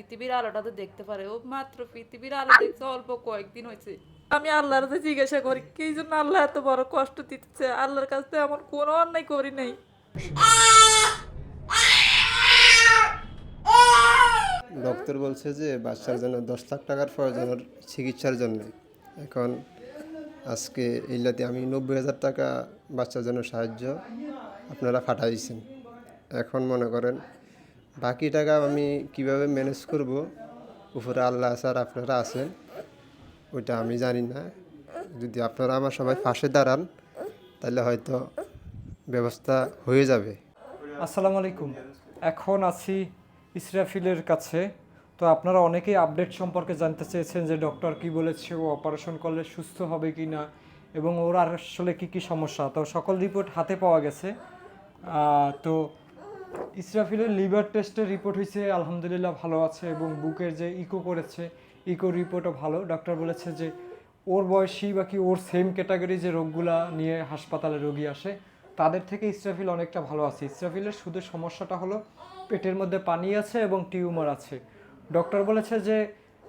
পৃথিবীর আলোটা তো দেখতে পারে। ও মাত্র পৃথিবীর আলো দেখছে অল্প কয়েকদিন হয়েছে। আমি আল্লাহর কাছে জিজ্ঞাসা করি কি জন্য আল্লাহ এত বড় কষ্ট দিচ্ছে। আল্লাহর কাছে তো এমন কোনো অন্যায় করি নাই। ডক্টর বলছে যে বাচ্চার জন্য 10 লাখ টাকার প্রয়োজন ওর চিকিৎসার জন্য। এখন আজকে ইল্লাতে আমি 90,000 টাকা বাচ্চার জন্য সাহায্য আপনারা পাঠাইছেন। এখন মনে করেন বাকি টাকা আমি কিভাবে ম্যানেজ করব, উপরে আল্লাহ স্যার আপনারা আছেন, ওইটা আমি জানি না। যদি আপনারা আমার সবাই পাশে দাঁড়ান তাহলে হয়তো ব্যবস্থা হয়ে যাবে। আসসালামু আলাইকুম। এখন আছি ইসরাফিলের কাছে। তো আপনারা অনেকেই আপডেট সম্পর্কে জানতে চেয়েছেন যে ডক্টর কি বলেছে, ও অপারেশন করলে সুস্থ হবে কি না এবং ওর আসলে কি কি সমস্যা। তো সকল রিপোর্ট হাতে পাওয়া গেছে। তো ইসরাফিলের লিভার টেস্টের রিপোর্ট হয়েছে আলহামদুলিল্লাহ ভালো আছে, এবং বুকের যে ইকো করেছে ইকো রিপোর্টও ভালো। ডক্টর বলেছে যে ওর বয়সী বা কি ওর সেম ক্যাটাগরি যে রোগগুলা নিয়ে হাসপাতালে রোগী আসে তাদের থেকে ইসরাফিল অনেকটা ভালো আছে। ইসরাফিলের শুধু সমস্যাটা হলো পেটের মধ্যে পানি আছে এবং টিউমার আছে। ডক্টর বলেছে যে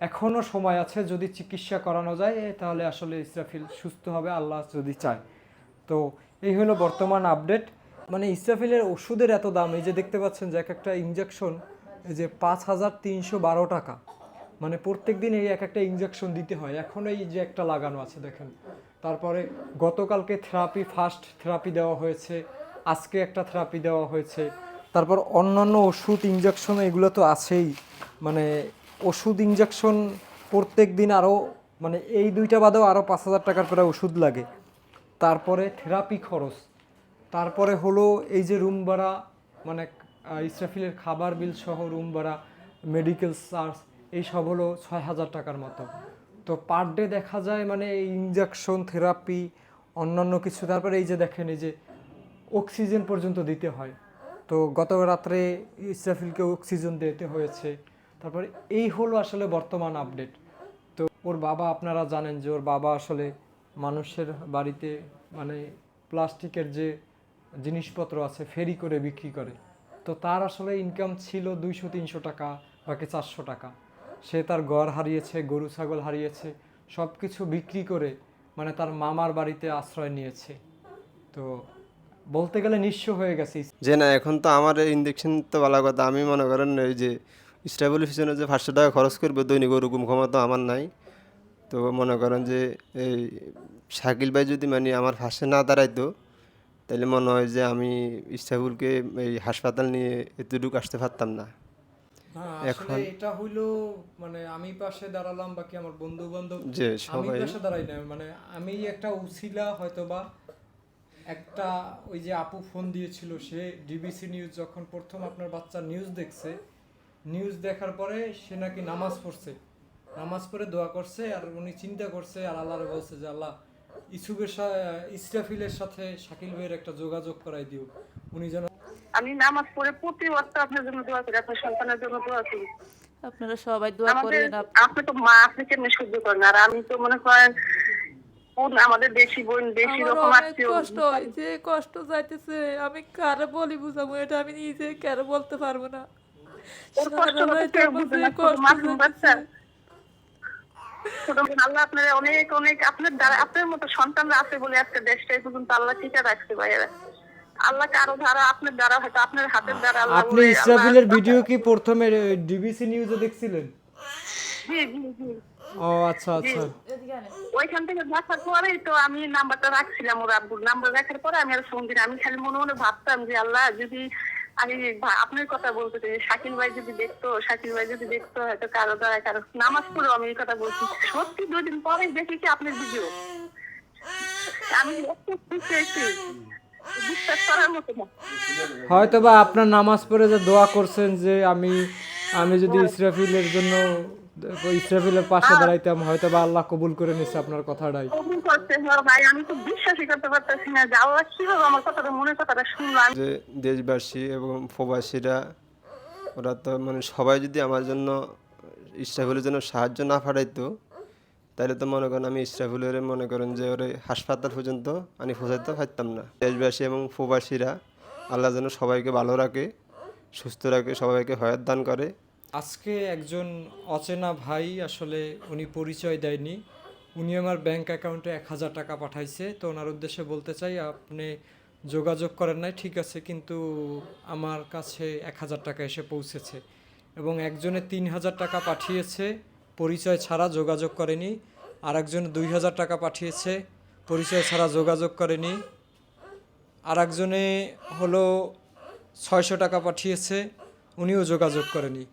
এখনও সময় আছে, যদি চিকিৎসা করানো যায় তাহলে আসলে ইসরাফিল সুস্থ হবে আল্লাহ যদি চায়। তো এই হলো বর্তমান আপডেট। মানে ইসরাফিলের ওষুধের এত দাম, এই যে দেখতে পাচ্ছেন যে এক একটা ইঞ্জেকশন এই যে 5,312 টাকা, মানে প্রত্যেক দিন এই এক একটা ইঞ্জেকশন দিতে হয়। এখন এই যে একটা লাগানো আছে দেখেন। তারপরে গতকালকে থেরাপি, ফার্স্ট থেরাপি দেওয়া হয়েছে, আজকে একটা থেরাপি দেওয়া হয়েছে। তারপর অন্যান্য ওষুধ ইঞ্জেকশন এগুলো তো আছেই। মানে ওষুধ ইঞ্জেকশন প্রত্যেক দিন আরও, মানে এই দুইটা বাদেও আরও 5,000 টাকার করে ওষুধ লাগে। তারপরে থেরাপি খরচ, তারপরে হলো এই যে রুম ভাড়া, মানে ইসরাফিলের খাবার বিল সহ রুম ভাড়া, মেডিকেল চার্জ, এই সব হলো 6,000 টাকার মতো। তো পার ডে দেখা যায় মানে এই ইঞ্জেকশন, থেরাপি, অন্যান্য কিছু। তারপরে এই যে দেখেন এই যে অক্সিজেন পর্যন্ত দিতে হয়। তো গত রাত্রে ইসরাফিলকে অক্সিজেন দিতে হয়েছে। তারপরে এই হলো আসলে বর্তমান আপডেট। তো ওর বাবা, আপনারা জানেন যে ওর বাবা আসলে মানুষের বাড়িতে মানে প্লাস্টিকের যে জিনিসপত্র আছে ফেরি করে বিক্রি করে। তো তার আসলে ইনকাম ছিল 200-300 টাকা, বাকি 400 টাকা। সে তার ঘর হারিয়েছে, গরু ছাগল হারিয়েছে, সব কিছু বিক্রি করে মানে তার মামার বাড়িতে আশ্রয় নিয়েছে। তো বলতে গেলে নিঃস্ব হয়ে গেছে। যে না, এখন তো আমার ইঞ্জেকশন তো ভালো কথা। আমি মনে করেন এই যে স্টেবলের পিছনে যে 500 টাকা খরচ করবে দৈনিক, ওরকম ক্ষমতা আমার নাই। তো মনে করেন যে এই শাকিল ভাই যদি মানে আমার পাশে না দাঁড়াইতো তাহলে মনে হয় যে আমি ইস্তাবুলকে এই হাসপাতাল নিয়ে এতটুকু আসতে পারতাম না। না আসলে এখন এটা হইলো মানে আমি পাশে দাঁড়ালাম বাকি আমার বন্ধু বান্ধব, যে আমি সবাই পাশে দাঁড়াই না, মানে আমি একটা উছিলা হয়তোবা একটা। ওই যে আপু ফোন দিয়েছিল, সে ডিবিসি নিউজ যখন প্রথম আপনার বাচ্চার নিউজ দেখছে, নিউজ দেখার পরে সে নাকি নামাজ পড়ছে, নামাজ পড়ে দোয়া করছে, আর উনি চিন্তা করছে আর আল্লাহরে বলছে যে আল্লাহ ইসরাফিলের সাথে শাকিল ভাইয়ের একটা যোগাযোগ করাই দিও, উনি যেন। আমি নামাজ পড়ে প্রতি ওয়াক্ত আপনার জন্য দোয়া করি, আপনার সন্তানের জন্য দোয়া করি। আপনারা সবাই দোয়া আমাদের করেন। আপনি তো মা, আপনি কেমনি সহ্য করেন, আর আমি তো মনে করেন আমাদের বেশি বোন, বেশি আমার রকম অনেক আত্মীয়। কষ্ট হয়, যে কষ্ট যাইতেছে আমি কারে বলি বুঝাবো, এটা আমি নিজে কারে বলতে পারবো না। ওর কষ্ট সারা তো রাত কেউ আমার বুঝে যে না, ছোট কষ্ট মাসুম বাচ্চা। যাইতেছে। ছোট আল্লাহ আপনার অনেক অনেক, আপনার দ্বারা আপনার মতো সন্তানরা আছে বলে আজকে দেশটা এই পর্যন্ত আল্লাহ টিকে রাখছে ভাইয়েরা। আল্লাহ কারো দ্বারা, আপনার দ্বারা, হয়তো আপনার হাতের দ্বারা আল্লাহ আপনি বলে ইসরাফিলের ভিডিও কি প্রথমে ডিবিসি নিউজে দেখছিলেন? জি জি জি ও আচ্ছা জি। আচ্ছা। ওইখান থেকে দেখার পরেই তো আমি নাম্বারটা রাখছিলাম, ওর আব্বুর নাম্বার রাখার পরে আমি আর ফোন দিই। আমি খালি মনে মনে ভাবতাম যে আল্লাহ যদি আমি আপনার কথা বলতে চাই, শাকিল ভাই যদি দেখতো, শাকিল ভাই যদি দেখতো, হয়তো কারো দ্বারা কারো নামাজ পড়েও আমি এই কথা বলছি। সত্যি 2 দিন পরে দেখেছি আপনার ভিডিও, আমি এত খুশি হয়েছি, বিশ্বাস করার মতো না। হয়তো বা আপনার নামাজ পড়ে যে দোয়া করছেন যে আমি আমি যদি ইসরাফিলের জন্য ইসরাফিলের পাশে দাঁড়াইতাম, হয়তো বা আল্লাহ কবুল করে নিছে আপনার কথাটাই। কবুল করতে হয় ভাই, আমি তো বিশ্বাসই করতে পারতেছি না যে আল্লাহ কিভাবে আমার কথাটা, মনের কথাটা শুনলাম। যে দেশবাসী এবং প্রবাসীরা ওরা তো মানে সবাই যদি আমার জন্য ইস্তাবুলের জন্য সাহায্য না পাঠাইতো তাহলে তো মনে করেন আমি ইস্তাবুলের মনে করেন যে ওরে হাসপাতাল পর্যন্ত আমি পৌঁছাতে পারতাম না। দেশবাসী এবং প্রবাসীরা আল্লাহ যেন সবাইকে ভালো রাখে, সুস্থ রাখে, সবাইকে হয়াত দান করে। আজকে একজন অচেনা ভাই আসলে উনি পরিচয় দেয়নি, উনি আমার ব্যাংক অ্যাকাউন্টে 1000 টাকা পাঠাইছে। তো ওনার উদ্দেশ্যে বলতে চাই, আপনি যোগাযোগ করেন নাই ঠিক আছে, কিন্তু আমার কাছে 1000 টাকা এসে পৌঁছেছে এবং একজনে 3000 টাকা পাঠিয়েছে পরিচয় ছাড়া, যোগাযোগ করেনি। আর একজনে 2000 টাকা পাঠিয়েছে পরিচয় ছাড়া, যোগাযোগ করেনি। আর একজনে হলো 600 টাকা পাঠিয়েছে, উনিও যোগাযোগ করেনি।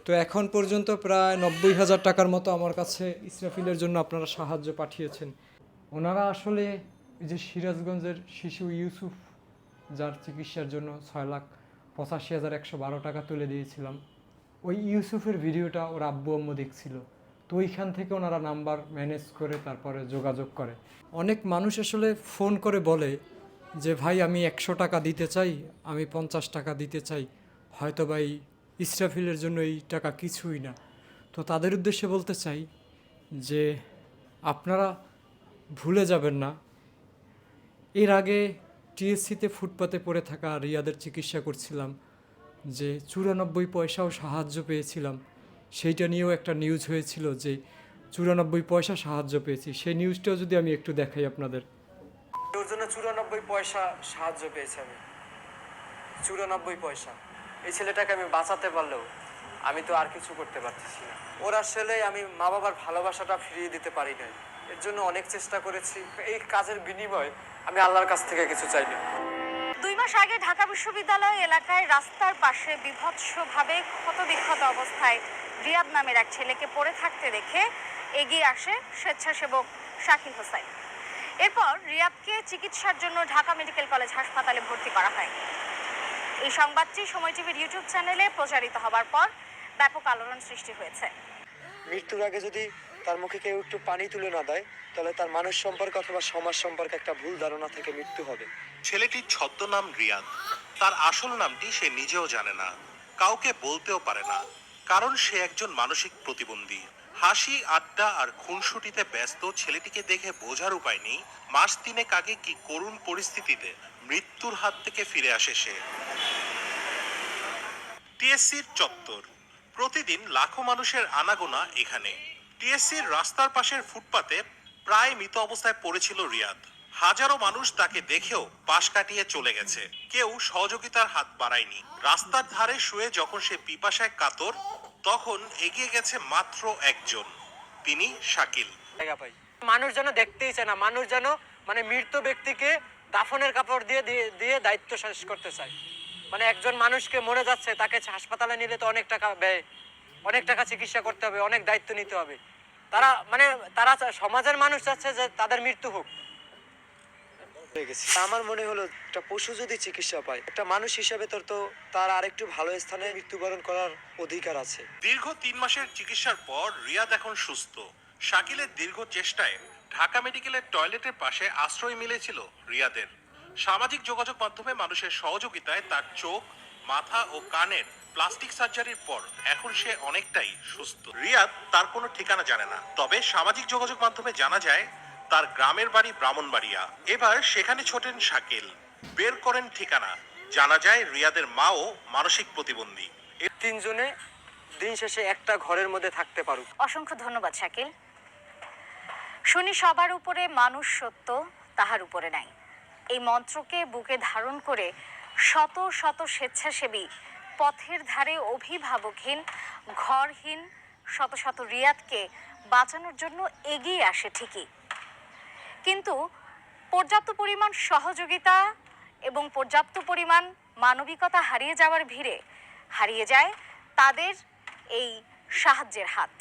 তো এখন পর্যন্ত প্রায় 90,000 টাকার মতো আমার কাছে ইসরাফিলের জন্য আপনারা সাহায্য পাঠিয়েছেন। ওনারা আসলে এই যে সিরাজগঞ্জের শিশু ইউসুফ, যার চিকিৎসার জন্য 6,85,112 টাকা তুলে দিয়েছিলাম, ওই ইউসুফের ভিডিওটা ওর আব্বু আম্মু দেখছিল। তো ওইখান থেকে ওনারা নাম্বার ম্যানেজ করে তারপরে যোগাযোগ করে। অনেক মানুষ আসলে ফোন করে বলে যে ভাই আমি 100 টাকা দিতে চাই, আমি 50 টাকা দিতে চাই, হয়তো ভাই ইসরাফিলের জন্য এই টাকা কিছুই না। তো তাদের উদ্দেশ্যে বলতে চাই যে আপনারা ভুলে যাবেন না, এর আগে টিএসসিতে ফুটপাতে পড়ে থাকা রিয়াদের চিকিৎসা করছিলাম, যে 94 পয়সাও সাহায্য পেয়েছিলাম। সেইটা নিয়েও একটা নিউজ হয়েছিল যে 94 পয়সা সাহায্য পেয়েছি। সেই নিউজটাও যদি আমি একটু দেখাই আপনাদের। ওর জন্য 94 পয়সা সাহায্য পেয়েছি আমি, 94 পয়সা। এই ছেলেটাকে আমি বাঁচাতে পারলেও আমি তো আর কিছু করতে পারতেছি না। ওর আসলে আমি মা বাবার ভালোবাসাটা ফিরিয়ে দিতে পারি নাই, এর জন্য অনেক চেষ্টা করেছি। এই কাজের বিনিময়ে আমি আল্লাহর কাছ থেকে কিছু চাইনি। 2 মাস আগে ঢাকা বিশ্ববিদ্যালয় এলাকায় রাস্তার পাশে বিভৎসভাবে ক্ষতবিক্ষত অবস্থায় রিয়াদ নামের এক ছেলেকে পড়ে থাকতে দেখে এগিয়ে আসে স্বেচ্ছাসেবক শাকিল হোসাইন। এরপর রিয়াদকে চিকিৎসার জন্য ঢাকা মেডিকেল কলেজ হাসপাতালে ভর্তি করা হয়। এই সংবাদটি সময় টিভির ইউটিউব চ্যানেলে প্রচারিত হবার পর ব্যাপক আলোড়ন সৃষ্টি হয়েছে। মৃত্যুর আগে যদি তার মুখে কেউ একটু পানি তুলে না দেয়, তাহলে তার মানুষ সম্পর্কে অথবা সমাজ সম্পর্কে একটা ভুল ধারণা থেকে মৃত্যু হবে। ছেলেটির ছদ্মনাম রিয়াদ, তার আসল নামটি সে নিজেও জানে না, কাউকে বলতেও পারে না, কারণ সে একজন মানসিক প্রতিবন্ধী। হাসি আড্ডা আর খুনসুটিতে ব্যস্ত ছেলেটিকে দেখে বোঝার উপায় নেই মাস 3 আগে কি করুণ পরিস্থিতিতে মৃত্যুর হাত থেকে ফিরে আসে সে। টিএসসির চত্বর, প্রতিদিন লাখো মানুষের আনাগোনা এখানে। টিএসসির রাস্তার পাশের ফুটপাতে প্রায় মৃত অবস্থায় পড়েছিল রিয়াদ। হাজারো মানুষ তাকে দেখেও পাশ কাটিয়ে চলে গেছে, কেউ সহযোগিতার হাত বাড়ায়নি। রাস্তার ধারে শুয়ে যখন সে পিপাসায় কাতর, তখন এগিয়ে গেছে মাত্র একজন, তিনি শাকিল। মানুষ যেন দেখতেই চায় না, মানুষ যেন মানে মৃত ব্যক্তিকে দাফনের কাপড় দিয়ে দিয়ে দায়িত্ব শেষ করতে চায়। মানে একজন মানুষকে মরে যাচ্ছে, তাকে হাসপাতালে নিলে তো অনেক টাকা ব্যয়, অনেক টাকা চিকিৎসা করতে হবে, অনেক দায়িত্ব নিতে হবে। তারা সমাজের মানুষ চাচ্ছে যে তাদের মৃত্যু হোক। আমার মনে হলো একটা পশু যদি চিকিৎসা পায়, একটা মানুষ হিসেবে তার আরেকটু ভালো স্থানে মৃত্যুবরণ করার অধিকার আছে। দীর্ঘ 3 মাসের চিকিৎসার পর রিয়াদ এখন সুস্থ। শাকিলের দীর্ঘ চেষ্টায় ঢাকা মেডিকেলের টয়লেটের পাশে আশ্রয় মিলেছিল রিয়াদের। সামাজিক যোগাযোগ মাধ্যমে মানুষের সহযোগিতায় তার চোখ, মাথা ও কানের প্লাস্টিক সার্জারির পর এখন সে অনেকটাই সুস্থ। রিয়াদ তার কোনো ঠিকানা জানে না, তবে সামাজিক যোগাযোগ মাধ্যমে জানা যায় তার গ্রামের বাড়ি ব্রাহ্মণবাড়িয়া। এবার সেখানে ছোটেন শাকিল, বের করেন ঠিকানা, জানা যায় রিয়াদের মাও মানসিক প্রতিবন্ধী। তিনজনে দিন শেষে একটা ঘরের মধ্যে থাকতে পারুক। অসংখ্য ধন্যবাদ শাকিল। শুনি সবার উপরে মানুষ সত্য, তাহার উপরে নাই। এই মন্ত্রকে বুকে ধারণ করে শত শত স্বেচ্ছাসেবী পথের ধারে অভিভাবকহীন, ঘরহীন শত শত রিয়াদকে বাঁচানোর জন্য এগিয়ে আসে ঠিকই, কিন্তু পর্যাপ্ত পরিমাণ সহযোগিতা এবং পর্যাপ্ত পরিমাণ মানবিকতা হারিয়ে যাওয়ার ভিড়ে হারিয়ে যায় তাদের এই সাহায্যের হাত।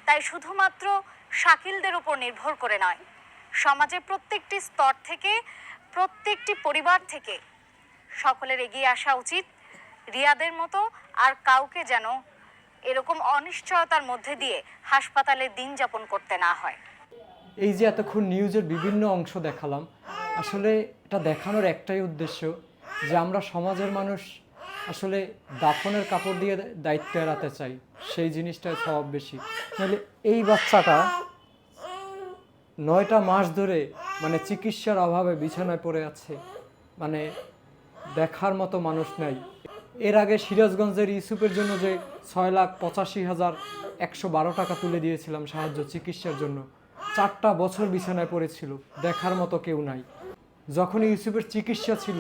তাই শুধুমাত্র শাকিলদের উপর নির্ভর করে নয়, সমাজের প্রত্যেকটি স্তর থেকে, প্রত্যেকটি পরিবার থেকে সকলের এগিয়ে আসা উচিত। রিয়াদের মতো আর কাউকে যেন এরকম অনিশ্চয়তার মধ্যে দিয়ে হাসপাতালে দিন যাপন করতে না হয়। এই যে এতক্ষণ নিউজের বিভিন্ন অংশ দেখালাম, আসলে এটা দেখানোর একটাই উদ্দেশ্য যে আমরা সমাজের মানুষ আসলে দাফনের কাপড় দিয়ে দায়িত্ব এড়াতে চাই, সেই জিনিসটাই স্বভাব বেশি। তাহলে এই বাচ্চাটা 9টা মাস ধরে মানে চিকিৎসার অভাবে বিছানায় পড়ে আছে, মানে দেখার মতো মানুষ নাই। এর আগে সিরাজগঞ্জের ইউসুফের জন্য যে 6,85,112 টাকা তুলে দিয়েছিলাম সাহায্য চিকিৎসার জন্য, 4টা বছর বিছানায় পড়েছিল, দেখার মতো কেউ নাই। যখন ইউসুফের চিকিৎসা ছিল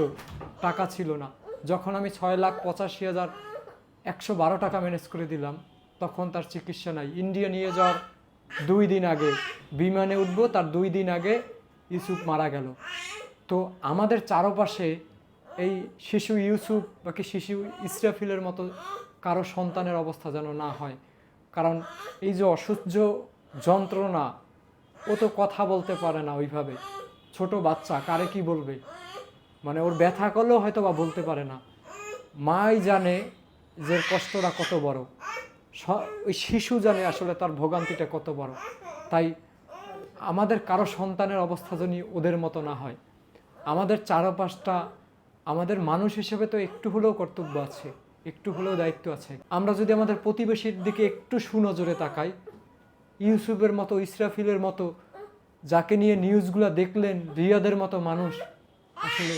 টাকা ছিল না, যখন আমি 6,85,112 টাকা ম্যানেজ করে দিলাম, তখন তার চিকিৎসা নাই। ইন্ডিয়া নিয়ে যাওয়ার 2 দিন আগে, বিমানে উঠবো তার 2 দিন আগে ইউসুফ মারা গেল। তো আমাদের চারপাশে এই শিশু ইউসুফ বা কি শিশু ইসরাফিলের মতো কারো সন্তানের অবস্থা যেন না হয়। কারণ এই যে অসহ্য যন্ত্রণা, ও তো কথা বলতে পারে না ওইভাবে, ছোট বাচ্চা কারে কি বলবে, মানে ওর ব্যথা করলেও হয়তো বা বলতে পারে না। মাই জানে যে কষ্টটা কত বড়, ওই শিশু জানে আসলে তার ভোগান্তিটা কত বড়। তাই আমাদের কারো সন্তানের অবস্থা যেন ওদের মতো না হয়। আমাদের চারপাশটা, আমাদের মানুষ হিসেবে তো একটু হলেও কর্তব্য আছে, একটু হলেও দায়িত্ব আছে। আমরা যদি আমাদের প্রতিবেশীর দিকে একটু সুনজরে তাকাই, ইউসুফের মতো, ইসরাফিলের মতো, যাকে নিয়ে নিউজগুলো দেখলেন, রিয়াদের মতো মানুষ আসলে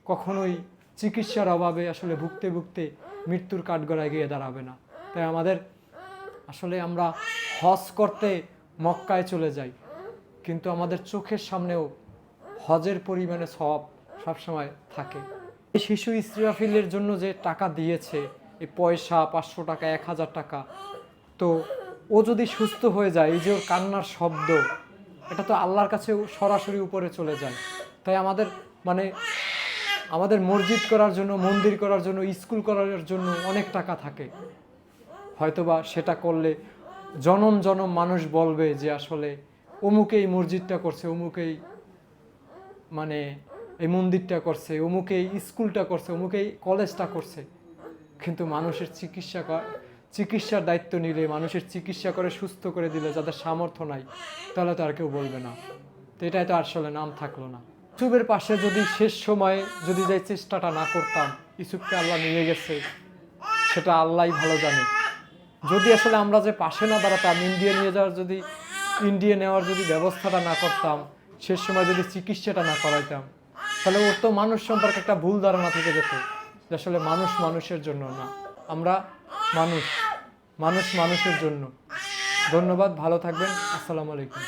কখনোই চিকিৎসার অভাবে আসলে ভুগতে ভুগতে মৃত্যুর কাঠগড়ায় গিয়ে দাঁড়াবে না। তাই আমাদের আসলে আমরা হজ করতে মক্কায় চলে যাই, কিন্তু আমাদের চোখের সামনেও হজের পরিমাণে সবসময় থাকে। এই শিশু ইসরাফিলের জন্য যে টাকা দিয়েছে, এই পয়সা 500 টাকা, 1000 টাকা, তো ও যদি সুস্থ হয়ে যায়, এই যে ওর কান্নার শব্দ, এটা তো আল্লাহর কাছে সরাসরি উপরে চলে যায়। তাই আমাদের মসজিদ করার জন্য, মন্দির করার জন্য, স্কুল করার জন্য অনেক টাকা থাকে, হয়তোবা সেটা করলে জনম জনম মানুষ বলবে যে আসলে অমুকে এই মসজিদটা করছে, অমুকেই এই মন্দিরটা করছে, অমুকেই স্কুলটা করছে, অমুকেই কলেজটা করছে। কিন্তু মানুষের চিকিৎসার দায়িত্ব নিলে, মানুষের চিকিৎসা করে সুস্থ করে দিলে যাদের সামর্থ্য নাই, তাহলে তো আর কেউ বলবে না। তো এটাই তো আসলে নাম থাকলো না। ইউসুফের পাশে যদি শেষ সময়ে যদি যে চেষ্টাটা না করতাম, ইউসুফকে আল্লাহ নিয়ে গেছে, সেটা আল্লাহই ভালো জানে। যদি আসলে আমরা যে পাশে না দাঁড়াতাম, ইন্ডিয়া নেওয়ার যদি ব্যবস্থাটা না করতাম, শেষ সময় যদি চিকিৎসাটা না করাইতাম, তাহলে ওর তো মানুষ সম্পর্কে একটা ভুল ধারণা থেকে যেত যে আসলে মানুষ মানুষের জন্য না, আমরা মানুষ মানুষের জন্য। ধন্যবাদ, ভালো থাকবেন, আসসালামু আলাইকুম।